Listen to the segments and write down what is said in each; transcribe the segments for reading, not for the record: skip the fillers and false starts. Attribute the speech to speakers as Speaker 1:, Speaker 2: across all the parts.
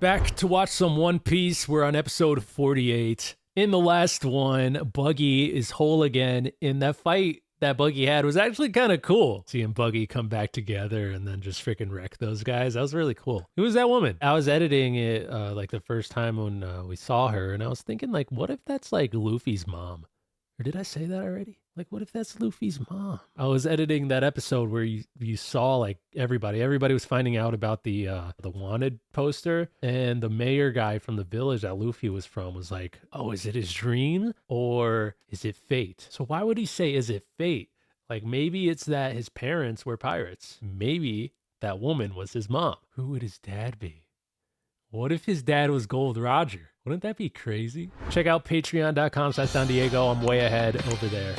Speaker 1: Back to watch some One Piece. We're on episode 48. In the last one, Buggy is whole again. In that fight that Buggy had was actually kind of cool. Seeing Buggy come back together and then just freaking wreck those guys. That was really cool. Who was that woman? I was editing it like the first time when we saw her, and I was thinking, like, what if that's like Luffy's mom? Or did I say that already? Like, what if that's Luffy's mom? I was editing that episode where you saw like everybody was finding out about the wanted poster, and the mayor guy from the village that Luffy was from was like, oh, is it his dream or is it fate? So why would he say, is it fate? Like, maybe it's that his parents were pirates. Maybe that woman was his mom. Who would his dad be? What if his dad was Gold Roger? Wouldn't that be crazy? Check out patreon.com/San Diego. I'm way ahead over there.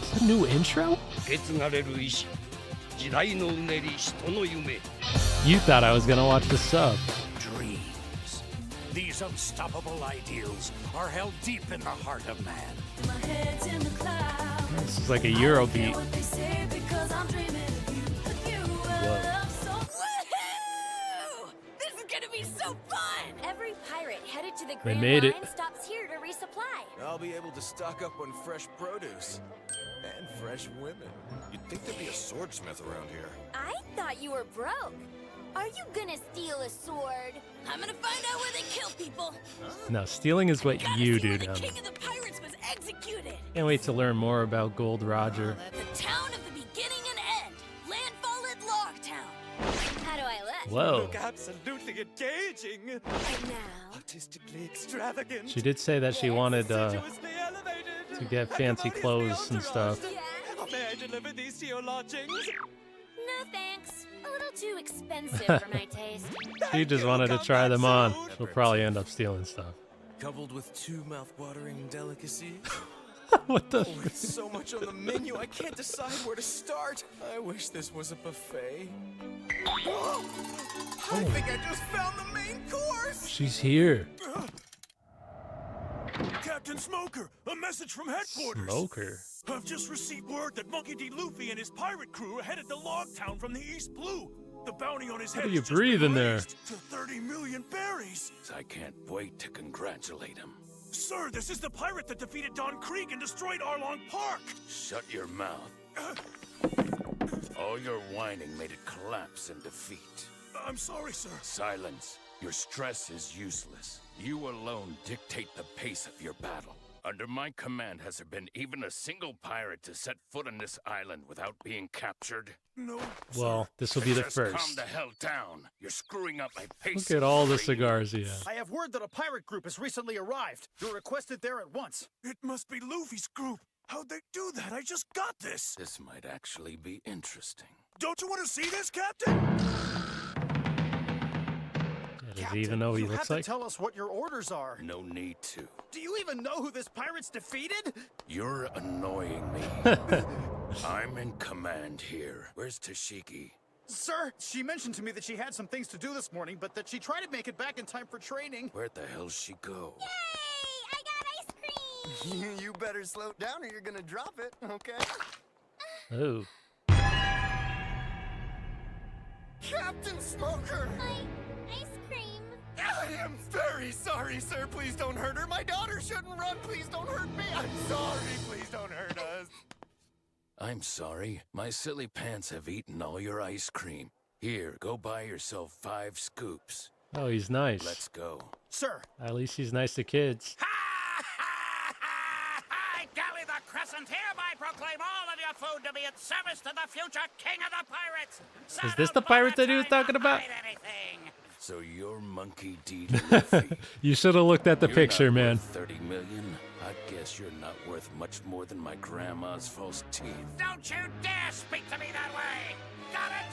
Speaker 1: Is that a new intro? You thought I was going to watch the sub.
Speaker 2: Dreams. These unstoppable ideals are held deep in the heart of man.
Speaker 1: This is like a Euro beat.
Speaker 3: So fun! Every pirate headed to the
Speaker 1: They
Speaker 3: Grand
Speaker 1: made
Speaker 3: Line
Speaker 1: it.
Speaker 3: stops here to resupply.
Speaker 4: I'll be able to stock up on fresh produce and fresh women. You'd think there'd be a swordsmith around here.
Speaker 3: I thought you were broke. Are you gonna steal a sword? I'm gonna find out where they kill people.
Speaker 1: No, stealing is what you do
Speaker 3: The
Speaker 1: now.
Speaker 3: king of the pirates was executed.
Speaker 1: Can't wait to learn more about Gold Roger.
Speaker 3: The town of the beginning and end. Landfall at Loguetown. How do I look?
Speaker 1: Whoa.
Speaker 5: Look absolutely engaging.
Speaker 3: And now,
Speaker 5: Artistically extravagant.
Speaker 1: She did say that she wanted
Speaker 5: Assiduously elevated.
Speaker 1: to get fancy clothes and stuff.
Speaker 3: yeah?
Speaker 5: May I deliver these to your lodgings?
Speaker 3: No thanks. A little too expensive for my taste.
Speaker 1: She just wanted to try them on. She'll probably end up stealing stuff.
Speaker 4: Coupled with 2 mouth-watering delicacies.
Speaker 1: What the?
Speaker 4: Oh, with so much on the menu, I can't decide where to start. I wish this was a buffet. Oh, I think I just found the main course.
Speaker 1: She's here.
Speaker 2: Captain Smoker, a message from headquarters.
Speaker 1: Smoker.
Speaker 2: I've just received word that Monkey D. Luffy and his pirate crew are headed to Loguetown from the East Blue. The bounty on his head
Speaker 1: do you
Speaker 2: has just
Speaker 1: breathe
Speaker 2: been
Speaker 1: in there?
Speaker 2: raised to 30 million berries.
Speaker 6: I can't wait to congratulate him.
Speaker 2: Sir, this is the pirate that defeated Don Krieg and destroyed Arlong Park.
Speaker 6: Shut your mouth. All your whining made it collapse in defeat.
Speaker 2: I'm sorry, sir.
Speaker 6: Silence. Your stress is useless. You alone dictate the pace of your battle. Under my command, has there been even a single pirate to set foot on this island without being captured?
Speaker 2: No.
Speaker 1: Well, this will be the
Speaker 6: Just calm
Speaker 1: first.
Speaker 6: the hell down. You're screwing up my pace.
Speaker 1: Look at all the
Speaker 6: of training.
Speaker 1: cigars he has.
Speaker 7: I have word that a pirate group has recently arrived. You're requested there at once.
Speaker 2: It must be Luffy's group. How'd they do that? I just got this.
Speaker 6: This might actually be interesting.
Speaker 2: Don't you want to see this, Captain?
Speaker 1: Does he even know what he
Speaker 7: you
Speaker 1: looks
Speaker 7: have
Speaker 1: like?
Speaker 7: to tell us what your orders are.
Speaker 6: No need to.
Speaker 7: Do you even know who this pirate's defeated?
Speaker 6: You're annoying me. I'm in command here. Where's Tashigi?
Speaker 7: Sir, she mentioned to me that she had some things to do this morning, but that she tried to make it back in time for training.
Speaker 6: Where'd the hell she go?
Speaker 3: Yay! I got ice cream!
Speaker 4: You better slow down or you're gonna drop it, okay?
Speaker 1: Oh.
Speaker 4: Captain Smoker!
Speaker 3: My ice cream.
Speaker 4: I am very sorry, sir. Please don't hurt her. My daughter shouldn't run. Please don't hurt me. I'm sorry. Please don't hurt us.
Speaker 6: I'm sorry. My silly pants have eaten all your ice cream. Here, go buy yourself 5 scoops.
Speaker 1: Oh, he's nice.
Speaker 6: Let's go.
Speaker 7: Sir,
Speaker 1: At least he's nice to kids.
Speaker 2: I, Galley the Crescent, hereby proclaim all of your food to be in service to the future king of the pirates.
Speaker 1: Is this the pirate that he was talking about?
Speaker 6: So you're Monkey D. Luffy.
Speaker 1: You should have looked at the
Speaker 6: You're
Speaker 1: picture,
Speaker 6: not
Speaker 1: man.
Speaker 6: worth 30 million? I guess you're not worth much more than my grandma's false teeth.
Speaker 2: Don't you dare speak to me that way. Got it?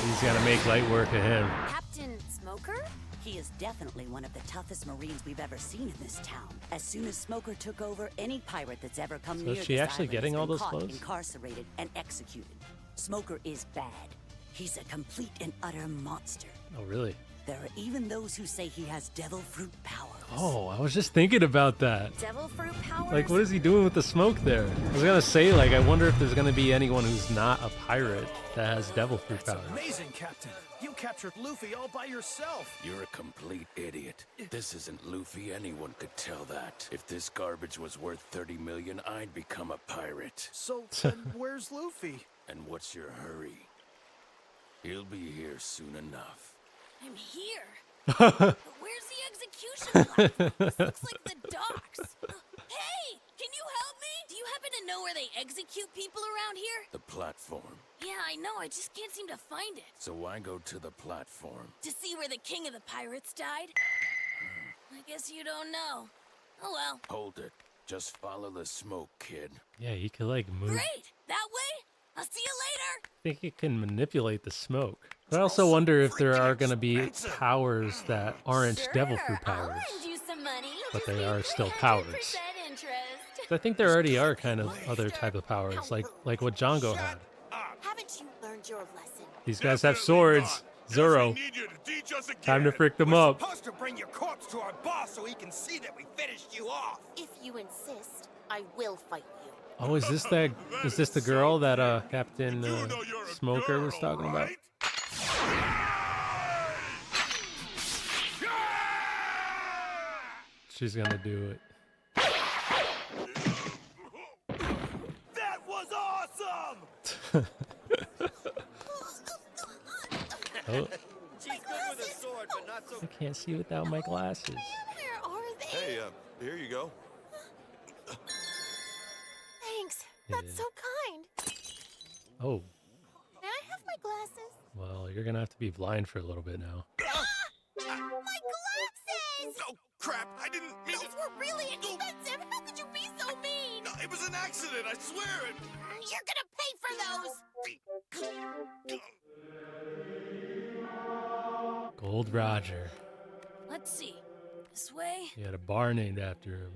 Speaker 1: He's gonna make light work of him.
Speaker 3: Captain Smoker?
Speaker 8: He is definitely one of the toughest Marines we've ever seen in this town. As soon as Smoker took over, any pirate that's ever come near
Speaker 1: is she
Speaker 8: this
Speaker 1: actually
Speaker 8: island
Speaker 1: getting
Speaker 8: has
Speaker 1: all
Speaker 8: been
Speaker 1: those
Speaker 8: caught,
Speaker 1: clothes?
Speaker 8: incarcerated, and executed. Smoker is bad. He's a complete and utter monster.
Speaker 1: Oh, really?
Speaker 8: There are even those who say he has devil fruit power.
Speaker 1: Oh, I was just thinking about that.
Speaker 3: Devil fruit powers?
Speaker 1: Like, what is he doing with the smoke there? I was gonna say, like, I wonder if there's gonna be anyone who's not a pirate that has devil fruit
Speaker 7: That's
Speaker 1: powers.
Speaker 7: amazing, Captain. You captured Luffy all by yourself.
Speaker 6: You're a complete idiot. This isn't Luffy. Anyone could tell that. If this garbage was worth 30 million, I'd become a pirate.
Speaker 7: So, then where's Luffy?
Speaker 6: And what's your hurry? He'll be here soon enough.
Speaker 3: I'm here. But where's the execution platform? This looks like the docks. Hey, can you help me? Do you happen to know where they execute people around here?
Speaker 6: The platform.
Speaker 3: Yeah, I know. I just can't seem to find it.
Speaker 6: So why go to the platform?
Speaker 3: To see where the king of the pirates died? I guess you don't know. Oh well.
Speaker 6: Hold it. Just follow the smoke, kid.
Speaker 1: Yeah, he could like move.
Speaker 3: Great! That way? I'll see you later!
Speaker 1: I think he can manipulate the smoke. But I also wonder if there are gonna be powers that aren't devil fruit powers,
Speaker 3: I'll lend you some money.
Speaker 1: but
Speaker 3: Just
Speaker 1: they
Speaker 3: need
Speaker 1: are still
Speaker 3: 300%
Speaker 1: powers.
Speaker 3: interest.
Speaker 1: So I think there already are kind of other type of powers, like what Django had.
Speaker 3: Haven't you learned your lesson?
Speaker 1: These guys have swords. Zoro, time to frick them up.
Speaker 4: Supposed to bring your corpse to our boss so he can see that we finished you off.
Speaker 3: If you insist, I will fight you.
Speaker 1: Oh, is this the girl that Captain Smoker was talking about? She's gonna do it.
Speaker 4: That was awesome!
Speaker 1: Oh,
Speaker 5: She's good with a sword, but not so
Speaker 1: I can't see without my glasses.
Speaker 3: Where are they?
Speaker 9: Hey, here you go.
Speaker 3: Thanks. That's so kind.
Speaker 1: Oh,
Speaker 3: May I have my glasses?
Speaker 1: well, you're gonna have to be blind for a little bit now.
Speaker 3: My glasses!
Speaker 9: Oh, crap. I didn't mean
Speaker 3: Those were really expensive. How could you be so mean?
Speaker 9: to... It was an accident, I swear it.
Speaker 3: You're gonna pay for those.
Speaker 1: Gold Roger.
Speaker 3: Let's see. This way?
Speaker 1: He had a bar named after him.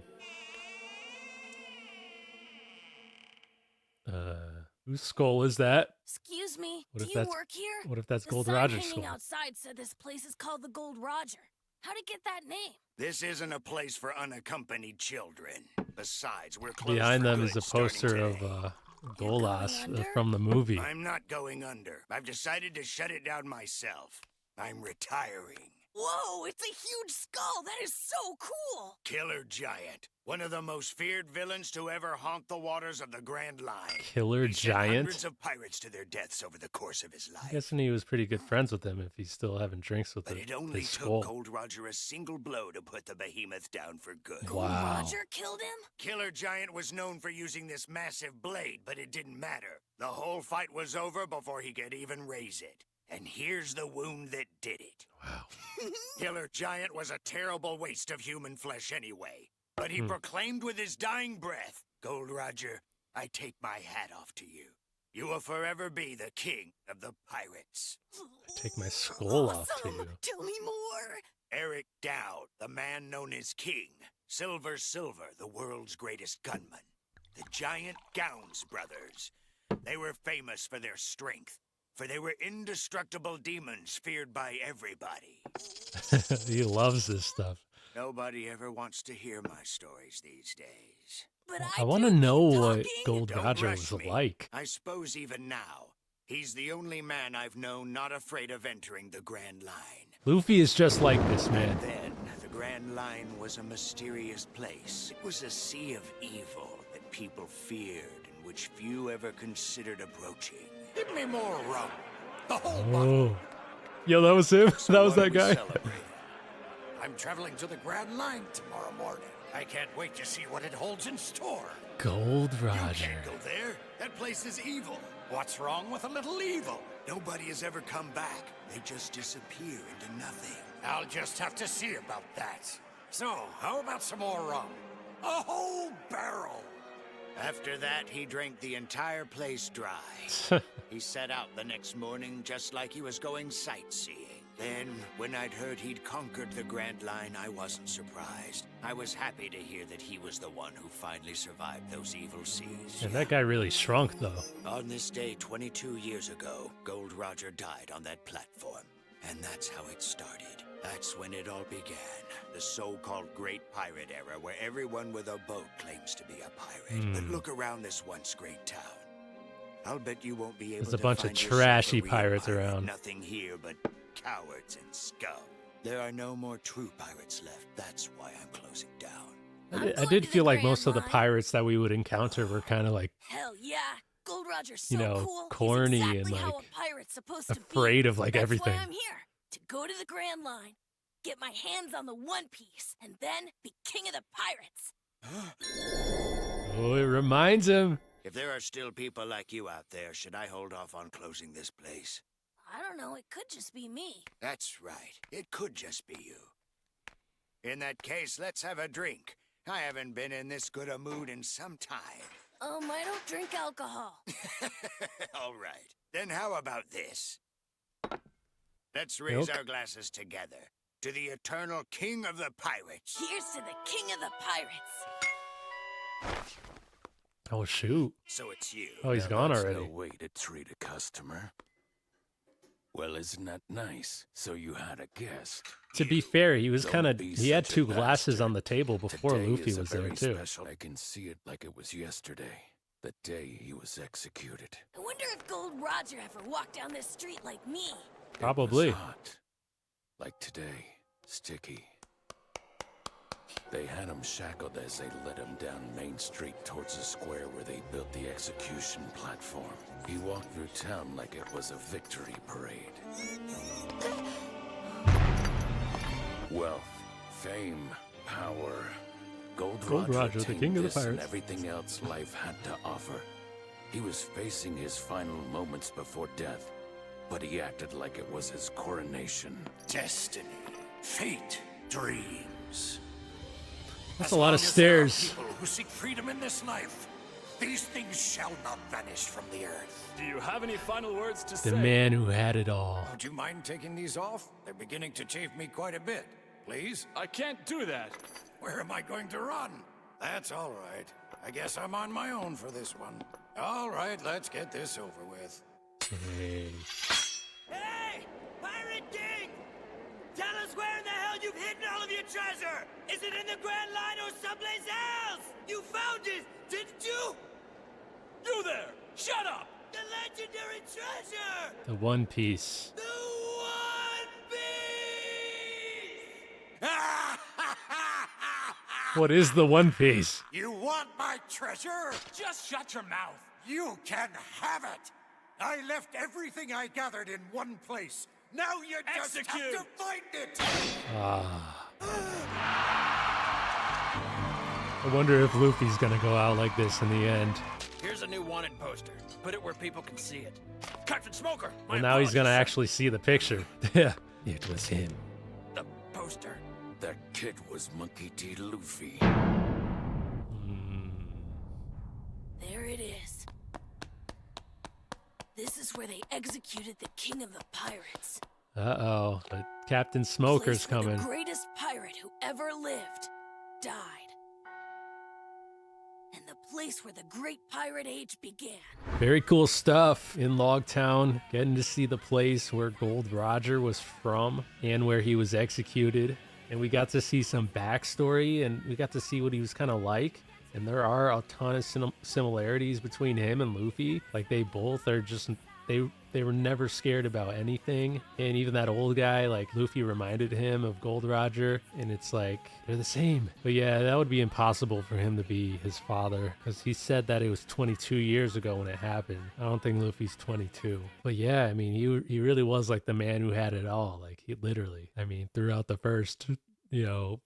Speaker 1: Whose skull is that?
Speaker 3: Excuse me.
Speaker 1: What
Speaker 3: Do
Speaker 1: if
Speaker 3: you
Speaker 1: that's-
Speaker 3: work here?
Speaker 1: What if that's
Speaker 3: The
Speaker 1: Gold
Speaker 3: sign
Speaker 1: Roger's
Speaker 3: hanging
Speaker 1: skull?
Speaker 3: outside said this place is called the Gold Roger. How'd it get that name?
Speaker 10: This isn't a place for unaccompanied children. Besides, we're closed
Speaker 1: Behind
Speaker 10: for
Speaker 1: them
Speaker 10: good
Speaker 1: is a
Speaker 10: starting
Speaker 1: poster of
Speaker 10: today.
Speaker 1: Golas
Speaker 3: under?
Speaker 1: from the movie.
Speaker 10: I'm not going under. I've decided to shut it down myself. I'm retiring.
Speaker 3: Whoa, it's a huge skull. That is so cool.
Speaker 10: Killer Giant, one of the most feared villains to ever haunt the waters of the Grand Line.
Speaker 1: Killer
Speaker 10: He sent
Speaker 1: Giant?
Speaker 10: hundreds of pirates to their deaths over the course of his
Speaker 1: I'm
Speaker 10: life.
Speaker 1: guessing he was pretty good friends with him if he's still having drinks with
Speaker 10: But it only
Speaker 1: his
Speaker 10: took
Speaker 1: skull.
Speaker 10: Gold Roger a single blow to put the behemoth down for good.
Speaker 1: Wow.
Speaker 3: Roger killed him?
Speaker 10: Killer Giant was known for using this massive blade, but it didn't matter. The whole fight was over before he could even raise it. And here's the wound that did it.
Speaker 1: Wow.
Speaker 10: Killer Giant was a terrible waste of human flesh anyway. But he proclaimed with his dying breath, Gold Roger, I take my hat off to you. You will forever be the king of the pirates.
Speaker 1: I take my skull off to you.
Speaker 3: Tell me more.
Speaker 10: Eric Dowd, the man known as King. Silver, the world's greatest gunman. The Giant Gowns brothers. They were famous for their strength, for they were indestructible demons feared by everybody.
Speaker 1: He loves this stuff.
Speaker 10: Nobody ever wants to hear my stories these days.
Speaker 3: But
Speaker 1: I want to
Speaker 3: do
Speaker 1: know
Speaker 3: keep
Speaker 1: what
Speaker 3: talking.
Speaker 1: Gold
Speaker 10: Don't
Speaker 1: Roger
Speaker 10: rush
Speaker 1: was
Speaker 10: me.
Speaker 1: like.
Speaker 10: I suppose even now, he's the only man I've known not afraid of entering the Grand Line.
Speaker 1: Luffy is just like this, man.
Speaker 10: Then, the Grand Line was a mysterious place. It was a sea of evil that people feared and which few ever considered approaching. Give me more rum. The whole bottle.
Speaker 1: Oh. Yo, that was him?
Speaker 10: So
Speaker 1: That was
Speaker 10: what are
Speaker 1: that
Speaker 10: we
Speaker 1: guy?
Speaker 10: celebrating? I'm traveling to the Grand Line tomorrow morning. I can't wait to see what it holds in store.
Speaker 1: Gold
Speaker 10: You
Speaker 1: Roger.
Speaker 10: can't go there. That place is evil. What's wrong with a little evil? Nobody has ever come back. They just disappear into nothing. I'll just have to see about that. So, how about some more rum? A whole barrel! After that, he drank the entire place dry. He set out the next morning just like he was going sightseeing. Then, when I'd heard he'd conquered the Grand Line, I wasn't surprised. I was happy to hear that he was the one who finally survived those evil seas.
Speaker 1: And that guy really shrunk, though.
Speaker 10: On this day 22 years ago, Gold Roger died on that platform. And that's how it started. That's when it all began. the so-called Great Pirate Era, where everyone with a boat claims to be a pirate. But look around this once great town. I'll bet you won't be able
Speaker 1: There's a
Speaker 10: to
Speaker 1: bunch of
Speaker 10: find yourself
Speaker 1: trashy
Speaker 10: a real
Speaker 1: pirates
Speaker 10: pirate.
Speaker 1: around.
Speaker 10: Nothing here but cowards and scum. There are no more true pirates left. That's why I'm closing down.
Speaker 1: I did feel like most of the pirates that we would encounter were kind of like,
Speaker 3: Hell yeah. Gold Roger's so
Speaker 1: you know,
Speaker 3: cool.
Speaker 1: corny
Speaker 3: He's
Speaker 1: and
Speaker 3: exactly how
Speaker 1: like
Speaker 3: a pirate's supposed to be.
Speaker 1: afraid of like
Speaker 3: That's
Speaker 1: everything.
Speaker 3: why I'm here. To go to the Grand Line, get my hands on the One Piece, and then be king of the pirates.
Speaker 1: Oh, it reminds him.
Speaker 10: If there are still people like you out there, should I hold off on closing this place?
Speaker 3: I don't know, it could just be me.
Speaker 10: That's right. It could just be you. In that case, let's have a drink. I haven't been in this good a mood in some time.
Speaker 3: I don't drink alcohol.
Speaker 10: All right. Then how about this? Let's raise
Speaker 1: Milk?
Speaker 10: our glasses together to the eternal king of the pirates.
Speaker 3: Here's to the king of the pirates.
Speaker 1: Oh, shoot.
Speaker 10: So it's you.
Speaker 1: Oh, he's
Speaker 6: Now
Speaker 1: gone
Speaker 6: that's
Speaker 1: already.
Speaker 6: No way to treat a customer. Well, isn't that nice? So you had a guest.
Speaker 1: To be fair, he was
Speaker 6: Don't
Speaker 1: kind of,
Speaker 6: be
Speaker 1: he had
Speaker 6: such a
Speaker 1: two glasses
Speaker 6: bastard.
Speaker 1: on the table before
Speaker 6: Today
Speaker 1: Luffy
Speaker 6: is a
Speaker 1: was there
Speaker 6: very
Speaker 1: too.
Speaker 6: Special. I can see it like it was yesterday, the day he was executed.
Speaker 3: I wonder if Gold Roger ever walked down this street like me.
Speaker 1: Probably.
Speaker 6: It was hot. Like today, sticky. They had him shackled as they led him down Main Street towards the square where they built the execution platform. He walked through town like it was a victory parade. Wealth, fame, power. Gold
Speaker 1: Roger, the
Speaker 6: tamed
Speaker 1: king of the
Speaker 6: this and
Speaker 1: pirates.
Speaker 6: everything else life had to offer. He was facing his final moments before death, but he acted like it was his coronation.
Speaker 10: Destiny, fate, dreams.
Speaker 1: That's a lot of stairs.
Speaker 10: People who seek freedom in this life, these things shall not vanish from the earth.
Speaker 2: Do you have any final words to
Speaker 1: The man who had it all.
Speaker 10: Would you mind taking these off? They're beginning to chafe me quite a bit. Please?
Speaker 2: I can't do that.
Speaker 10: Where am I going to run? That's all right. I guess I'm on my own for this one. All right, let's get this over with.
Speaker 1: Hey.
Speaker 5: Hey! Pirate King! Tell us where in the hell you've hidden all of your treasure! Is it in the Grand Line or someplace else? You found it, didn't you?
Speaker 2: You there! Shut up!
Speaker 5: The legendary treasure!
Speaker 1: The One Piece.
Speaker 5: The One Piece!
Speaker 1: What is the One Piece?
Speaker 10: You want my treasure?
Speaker 2: Just shut your mouth!
Speaker 10: You can have it! I left everything I gathered in one place. Now you just have
Speaker 2: Execute!
Speaker 10: to find it!
Speaker 1: I wonder if Luffy's gonna go out like this in the end.
Speaker 5: Here's a new wanted poster. Put it where people can see it. Captain Smoker!
Speaker 1: Well, now he's gonna actually see the picture. Yeah, it was him.
Speaker 5: The poster.
Speaker 6: That kid was Monkey D. Luffy.
Speaker 3: There it is. This is where they executed the king of the pirates.
Speaker 1: Uh-oh, but Captain Smoker's
Speaker 3: Place where
Speaker 1: coming.
Speaker 3: The greatest pirate who ever lived died. And the place where the great pirate age began.
Speaker 1: Very cool stuff in Loguetown. Getting to see the place where Gold Roger was from and where he was executed. And we got to see some backstory and we got to see what he was kind of like. And there are a ton of similarities between him and Luffy. Like they both are just, they were never scared about anything. And even that old guy, like Luffy reminded him of Gold Roger. And it's like, they're the same. But yeah, that would be impossible for him to be his father. Because he said that it was 22 years ago when it happened. I don't think Luffy's 22. But yeah, I mean, he really was like the man who had it all. Like he literally, I mean, throughout the first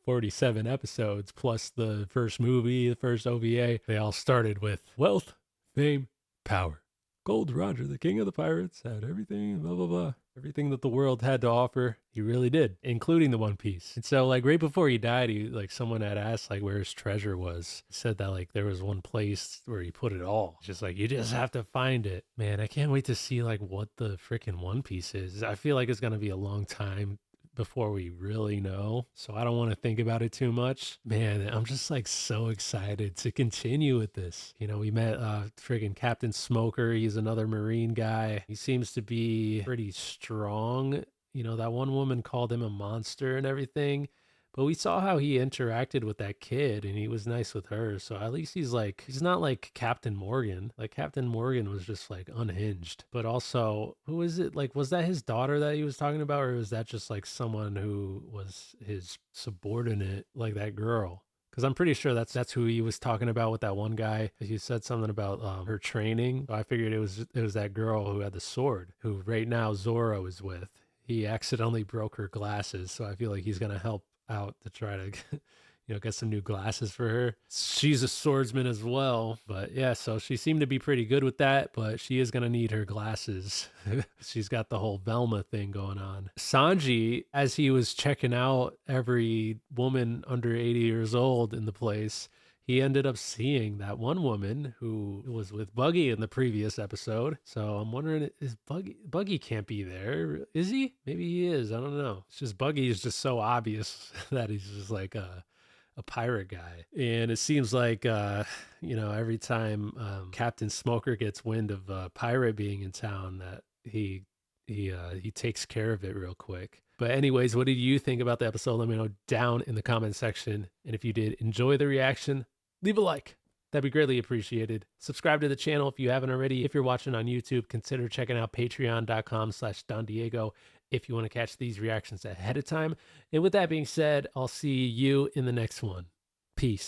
Speaker 1: 47 episodes plus the first movie, the first OVA, they all started with wealth, fame, power. Gold Roger, the king of the pirates, had everything, blah, blah, blah. Everything that the world had to offer, he really did, including the One Piece. And so, like, right before he died, someone had asked, like, where his treasure was. He said that, like, there was one place where he put it all. Just like, you just have to find it. Man, I can't wait to see, like, what the freaking One Piece is. I feel like it's going to be a long time before we really know, so I don't want to think about it too much. Man, I'm just like so excited to continue with this. We met friggin' Captain Smoker. He's another Marine guy. He seems to be pretty strong. That one woman called him a monster and everything, But we saw how he interacted with that kid and he was nice with her. So at least he's like, he's not like Captain Morgan. Like Captain Morgan was just like unhinged. But also, who is it? Like, was that his daughter that he was talking about? Or was that just like someone who was his subordinate, like that girl? Because I'm pretty sure that's who he was talking about with that one guy. He said something about her training. So I figured it was that girl who had the sword, who right now Zoro is with. He accidentally broke her glasses, so I feel like he's gonna help out to try to get some new glasses for her. She's a swordsman as well, but yeah, so she seemed to be pretty good with that, but she is gonna need her glasses. She's got the whole Velma thing going on. Sanji, as he was checking out every woman under 80 years old in the place, he ended up seeing that one woman who was with Buggy in the previous episode. So I'm wondering, is Buggy can't be there, is he? Maybe he is. I don't know. It's just Buggy is just so obvious that he's just like a pirate guy. And it seems like, every time Captain Smoker gets wind of a pirate being in town, that he takes care of it real quick. But anyways, what did you think about the episode? Let me know down in the comment section. And if you did enjoy the reaction, leave a like. That'd be greatly appreciated. Subscribe to the channel if you haven't already. If you're watching on YouTube, consider checking out patreon.com/DonDiego if you want to catch these reactions ahead of time. And with that being said, I'll see you in the next one. Peace.